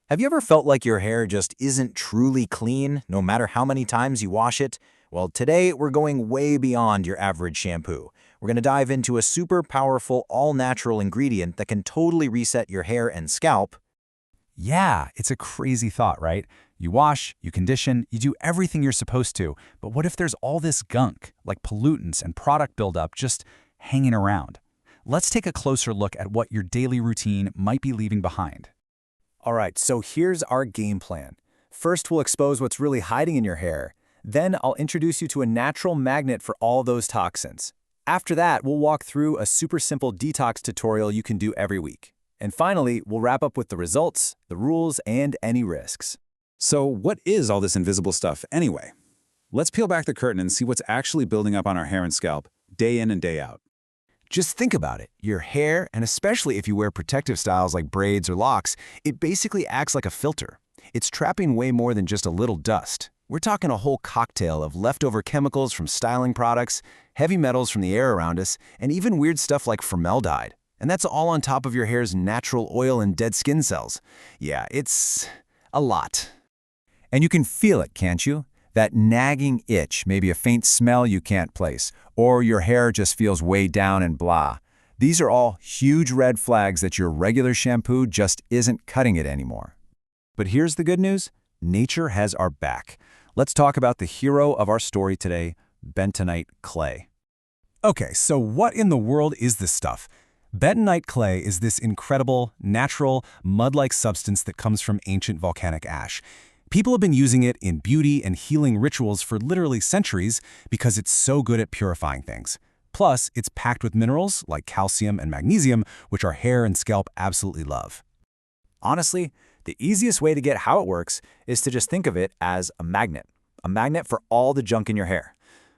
Have you ever felt like your hair just isn't truly clean, no matter how many times you wash it? Well, today we're going way beyond your average shampoo. We're going to dive into a super powerful, all-natural ingredient that can totally reset your hair and scalp. Yeah, it's a crazy thought, right? You wash, you condition, you do everything you're supposed to, but what if there's all this gunk, like pollutants and product buildup, just hanging around? Let's take a closer look at what your daily routine might be leaving behind. All right, so here's our game plan. First, we'll expose what's really hiding in your hair. Then I'll introduce you to a natural magnet for all those toxins. After that, we'll walk through a super simple detox tutorial you can do every week. And finally, we'll wrap up with the results, the rules, and any risks. So what is all this invisible stuff anyway? Let's peel back the curtain and see what's actually building up on our hair and scalp, day in and day out. Just think about it. Your hair, and especially if you wear protective styles like braids or locks, it basically acts like a filter. It's trapping way more than just a little dust. We're talking a whole cocktail of leftover chemicals from styling products, heavy metals from the air around us, and even weird stuff like formaldehyde. And that's all on top of your hair's natural oil and dead skin cells. Yeah, it's a lot. And you can feel it, can't you? That nagging itch, maybe a faint smell you can't place, or your hair just feels weighed down and blah. These are all huge red flags that your regular shampoo just isn't cutting it anymore. But here's the good news. Nature has our back. Let's talk about the hero of our story today, bentonite clay. Okay, so what in the world is this stuff? Bentonite clay is this incredible, natural, mud-like substance that comes from ancient volcanic ash. People have been using it in beauty and healing rituals for literally centuries because it's so good at purifying things. Plus, it's packed with minerals like calcium and magnesium, which our hair and scalp absolutely love. Honestly, the easiest way to get how it works is to just think of it as a magnet for all the junk in your hair.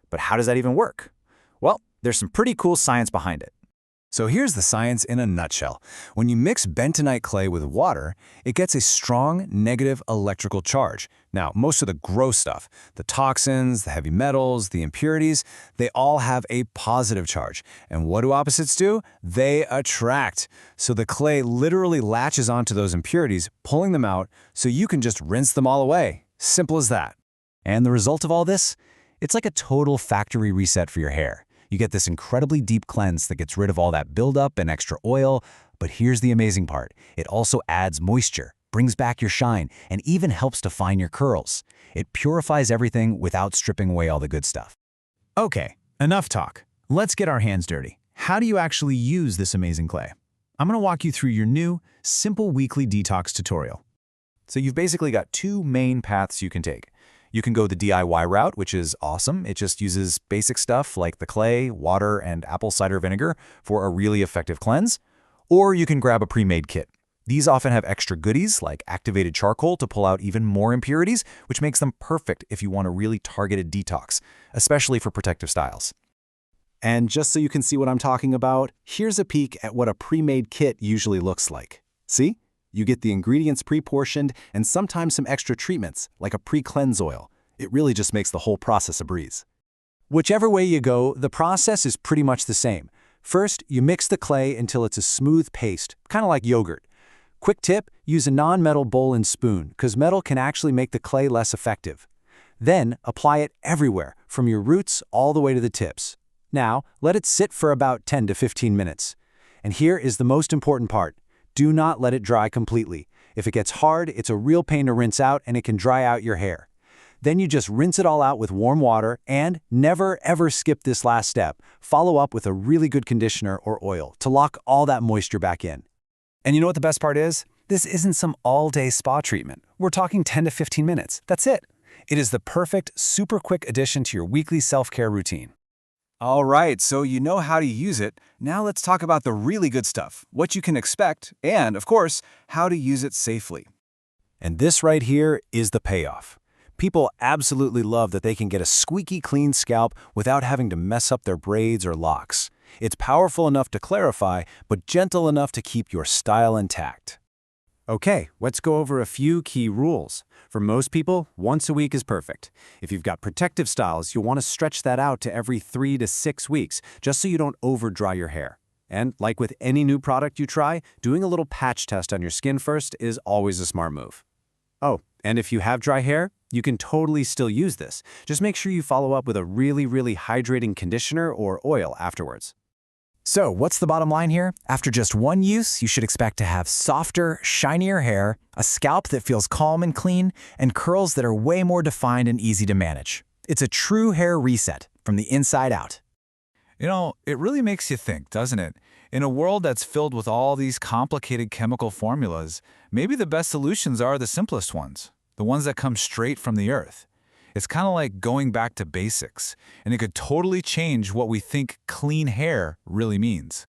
But how does that even work? Well, there's some pretty cool science behind it. So here's the science in a nutshell. When you mix bentonite clay with water, it gets a strong negative electrical charge. Now, most of the gross stuff, the toxins, the heavy metals, the impurities, they all have a positive charge. And what do opposites do? They attract. So the clay literally latches onto those impurities, pulling them out so you can just rinse them all away. Simple as that. And the result of all this? It's like a total factory reset for your hair. You get this incredibly deep cleanse that gets rid of all that buildup and extra oil. But here's the amazing part. It also adds moisture, brings back your shine, and even helps define your curls. It purifies everything without stripping away all the good stuff. Okay, enough talk. Let's get our hands dirty. How do you actually use this amazing clay? I'm going to walk you through your new, simple weekly detox tutorial. So you've basically got two main paths you can take. You can go the DIY route, which is awesome. It just uses basic stuff like the clay, water, and apple cider vinegar for a really effective cleanse. Or you can grab a pre-made kit. These often have extra goodies like activated charcoal to pull out even more impurities, which makes them perfect if you want a really targeted detox, especially for protective styles. And just so you can see what I'm talking about, here's a peek at what a pre-made kit usually looks like. See? You get the ingredients pre-portioned and sometimes some extra treatments, like a pre-cleanse oil. It really just makes the whole process a breeze. Whichever way you go, the process is pretty much the same. First, you mix the clay until it's a smooth paste, kind of like yogurt. Quick tip, use a non-metal bowl and spoon, because metal can actually make the clay less effective. Then, apply it everywhere, from your roots all the way to the tips. Now, let it sit for about 10 to 15 minutes. And here is the most important part. Do not let it dry completely. If it gets hard, it's a real pain to rinse out and it can dry out your hair. Then you just rinse it all out with warm water and never ever skip this last step. Follow up with a really good conditioner or oil to lock all that moisture back in. And you know what the best part is? This isn't some all-day spa treatment. We're talking 10 to 15 minutes. That's it. It is the perfect, super quick addition to your weekly self-care routine. All right, so you know how to use it. Now let's talk about the really good stuff, what you can expect, and, of course, how to use it safely. And this right here is the payoff. People absolutely love that they can get a squeaky clean scalp without having to mess up their braids or locks. It's powerful enough to clarify, but gentle enough to keep your style intact. Okay, let's go over a few key rules. For most people, once a week is perfect. If you've got protective styles, you'll want to stretch that out to every 3 to 6 weeks, just so you don't over-dry your hair. And like with any new product you try, doing a little patch test on your skin first is always a smart move. Oh, and if you have dry hair, you can totally still use this. Just make sure you follow up with a really hydrating conditioner or oil afterwards. So, what's the bottom line here? After just one use, you should expect to have softer, shinier hair, a scalp that feels calm and clean, and curls that are way more defined and easy to manage. It's a true hair reset from the inside out. You know, it really makes you think, doesn't it? In a world that's filled with all these complicated chemical formulas, maybe the best solutions are the simplest ones, the ones that come straight from the earth. It's kind of like going back to basics, and it could totally change what we think clean hair really means.